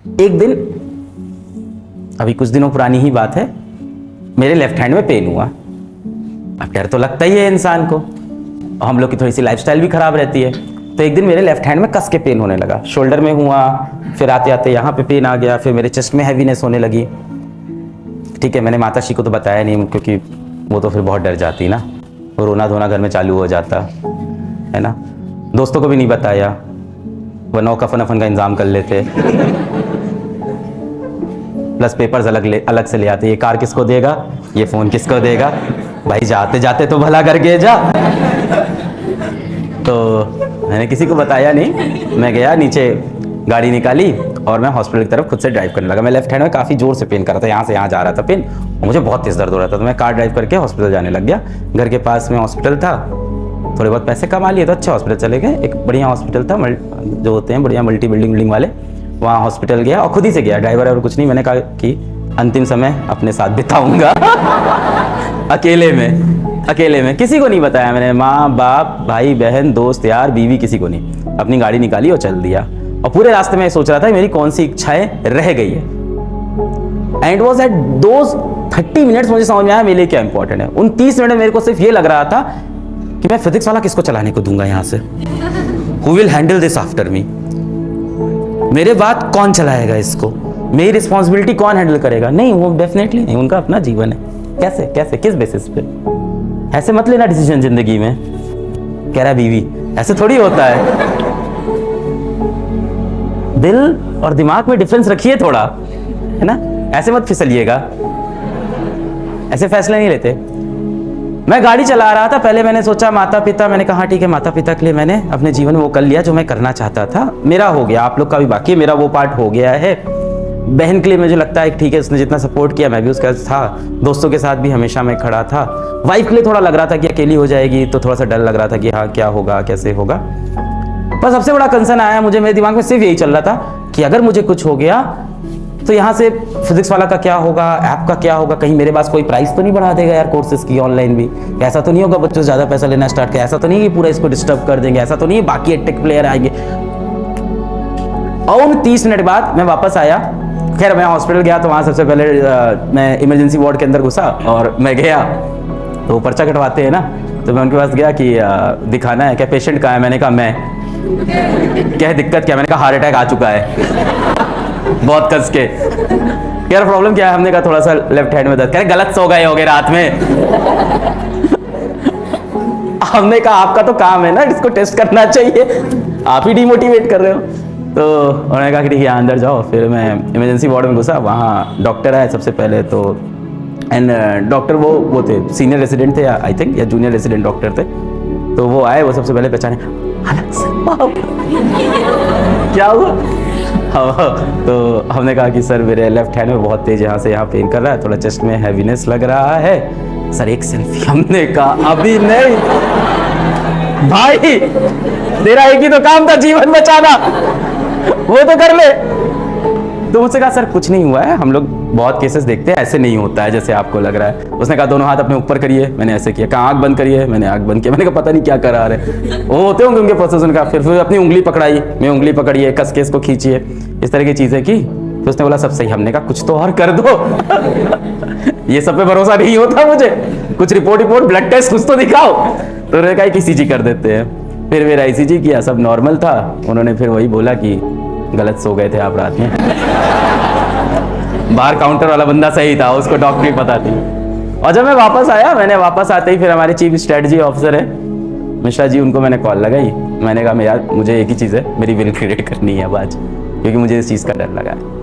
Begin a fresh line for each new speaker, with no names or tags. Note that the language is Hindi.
एक दिन, अभी कुछ दिनों पुरानी ही बात है, मेरे लेफ्ट हैंड में पेन हुआ। अब डर तो लगता ही है इंसान को, हम लोग की थोड़ी सी लाइफस्टाइल भी खराब रहती है। तो एक दिन मेरे लेफ्ट हैंड में कस के पेन होने लगा, शोल्डर में हुआ, फिर आते आते यहाँ पे पेन आ गया, फिर मेरे चेस्ट में हैवीनेस होने लगी। ठीक है, मैंने माता श्री को तो बताया नहीं, क्योंकि वो तो फिर बहुत डर जाती ना, वो रोना धोना घर में चालू हो जाता है ना। दोस्तों को भी नहीं बताया, वरना वो कफन अफन का इंतजाम कर लेते, प्लस पेपर्स अलग से ले आते, ये कार किसको देगा, ये फ़ोन किसको देगा, भाई जाते जाते तो भला करके जा। तो मैंने किसी को बताया नहीं, मैं गया नीचे, गाड़ी निकाली और मैं हॉस्पिटल की तरफ खुद से ड्राइव करने लगा। मैं लेफ्ट हैंड में काफ़ी ज़ोर से पेन कर रहा था, यहाँ से यहाँ जा रहा था पेन, और मुझे बहुत तेज़ दर्द हो रहा था। तो मैं कार ड्राइव करके हॉस्पिटल जाने लग गया। घर के पास में हॉस्पिटल था, थोड़े बहुत पैसे कमा लिए तो अच्छे हॉस्पिटल चले गए। एक बढ़िया हॉस्पिटल था, जो होते हैं बढ़िया मल्टी बिल्डिंग वाले, वहाँ हॉस्पिटल गया और खुद ही से गया, ड्राइवर और कुछ नहीं। मैंने कहा कि अंतिम समय अपने साथ बिताऊंगा अकेले में, किसी को नहीं बताया मैंने, माँ बाप भाई बहन दोस्त यार बीवी, किसी को नहीं। अपनी गाड़ी निकाली और चल दिया। और पूरे रास्ते में सोच रहा था मेरी कौन सी इच्छाएं रह गई है। And was at those 30 minutes मुझे समझ में आया मेरे लिए क्या इंपॉर्टेंट है। उन 30 मिनट में मेरे को सिर्फ ये लग रहा था कि मैं फिजिक्स वाला किसको चलाने को दूंगा यहाँ से, who will handle this after me, मेरे बाद कौन चलाएगा इसको, मेरी रिस्पॉन्सिबिलिटी कौन हैंडल करेगा। नहीं, वो डेफिनेटली नहीं, उनका अपना जीवन है। कैसे किस बेसिस पे, ऐसे मत लेना डिसीजन जिंदगी में, कह रहा बीवी, ऐसे थोड़ी होता है। दिल और दिमाग में डिफरेंस रखिए थोड़ा, है ना, ऐसे मत फिसलिएगा, ऐसे फैसले नहीं लेते। मैं गाड़ी चला रहा था, पहले मैंने सोचा माता पिता, मैंने कहा ठीक है माता पिता के लिए मैंने अपने जीवन में वो कर लिया जो मैं करना चाहता था, मेरा हो गया, आप लोग का भी बाकी है, मेरा वो पार्ट हो गया है। बहन के लिए मुझे लगता है ठीक है, उसने जितना सपोर्ट किया मैं भी उसका था, दोस्तों के साथ भी हमेशा मैं खड़ा था। वाइफ के लिए थोड़ा लग रहा था कि अकेली हो जाएगी, तो थोड़ा सा डर लग रहा था कि हाँ क्या होगा कैसे होगा। पर सबसे बड़ा कंसर्न आया मुझे, मेरे दिमाग में सिर्फ यही चल रहा था कि अगर मुझे कुछ हो गया तो यहाँ से फिजिक्स वाला का क्या होगा, ऐप का क्या होगा, कहीं मेरे पास कोई प्राइस तो नहीं बढ़ा देगा यार कोर्सेज की ऑनलाइन भी, ऐसा तो नहीं होगा बच्चों से ज़्यादा पैसा लेना स्टार्ट किया, ऐसा तो नहीं कि पूरा इसको डिस्टर्ब कर देंगे, ऐसा तो नहीं है बाकी टेक प्लेयर आएंगे। और 30 मिनट बाद मैं वापस आया। खैर मैं हॉस्पिटल गया तो वहाँ सबसे पहले मैं इमरजेंसी वार्ड के अंदर घुसा और मैं गया तो वो पर्चा कटवाते हैं ना, तो मैं उनके पास गया कि दिखाना है क्या, पेशेंट कहाँ है, मैंने कहा मैं, क्या है दिक्कत क्या, मैंने कहा हार्ट अटैक आ चुका है बहुत कस के। यार प्रॉब्लम क्या है, हमने कहा थोड़ा सा लेफ्ट हैंड में दर्द, कह रहे गलत सो गए होगे रात में हमने कहा आपका तो काम है ना इसको टेस्ट करना चाहिए, आप ही डिमोटिवेट कर रहे हो। तो उन्होंने कहा कि ठीक है अंदर जाओ। फिर मैं इमरजेंसी वार्ड में घुसा, वहाँ डॉक्टर आए सबसे पहले तो, एंड डॉक्टर वो थे सीनियर रेसिडेंट थे आई थिंक, या जूनियर रेसिडेंट डॉक्टर थे। तो वो आए, वो सबसे पहले पहचाने क्या हुआ। तो हमने कहा कि सर मेरे लेफ्ट हैंड में बहुत तेज यहाँ से यहाँ पेन कर रहा है, थोड़ा चेस्ट में हैवीनेस लग रहा है सर, एक सेल्फी। हमने कहा अभी नहीं भाई, तेरा एक ही तो काम था जीवन बचाना, वो तो कर ले। तो मुझसे कहा सर कुछ नहीं हुआ है, हम लोग बहुत केसेस देखते हैं ऐसे नहीं होता है जैसे आपको लग रहा है। उसने कहा दोनों हाथ अपने ऊपर करिए, मैंने ऐसे किया, कहा आंख बंद करिए, मैंने आंख बंद किया, मैंने कहा पता नहीं क्या करा रहे, वो होते होंगे उनके प्रोसेस। उनका फिर अपनी उंगली पकड़ाई, मैं उंगली पकड़िए, कस के इसको खींचिए, इस तरह की चीजें की। फिर उसने बोला सब सही, हमने कहा कुछ तो और कर दो ये सब पे भरोसा नहीं होता मुझे, कुछ रिपोर्ट ब्लड टेस्ट कुछ तो दिखाओ। तो उन्होंने कहा ईसीजी कर देते हैं। फिर मेरा ईसीजी किया, सब नॉर्मल था। उन्होंने फिर वही बोला कि गलत सो गए थे आप रात में बाहर काउंटर वाला बंदा सही था, उसको डॉक्टरी पता थी। और जब मैं वापस आया, मैंने वापस आते ही फिर हमारे चीफ स्ट्रेटजी ऑफिसर है मिश्रा जी, उनको मैंने कॉल लगाई। मैंने कहा यार मुझे एक ही चीज़ है, मेरी विल क्रिएट करनी है अब आज, क्योंकि मुझे इस चीज़ का डर लगा है।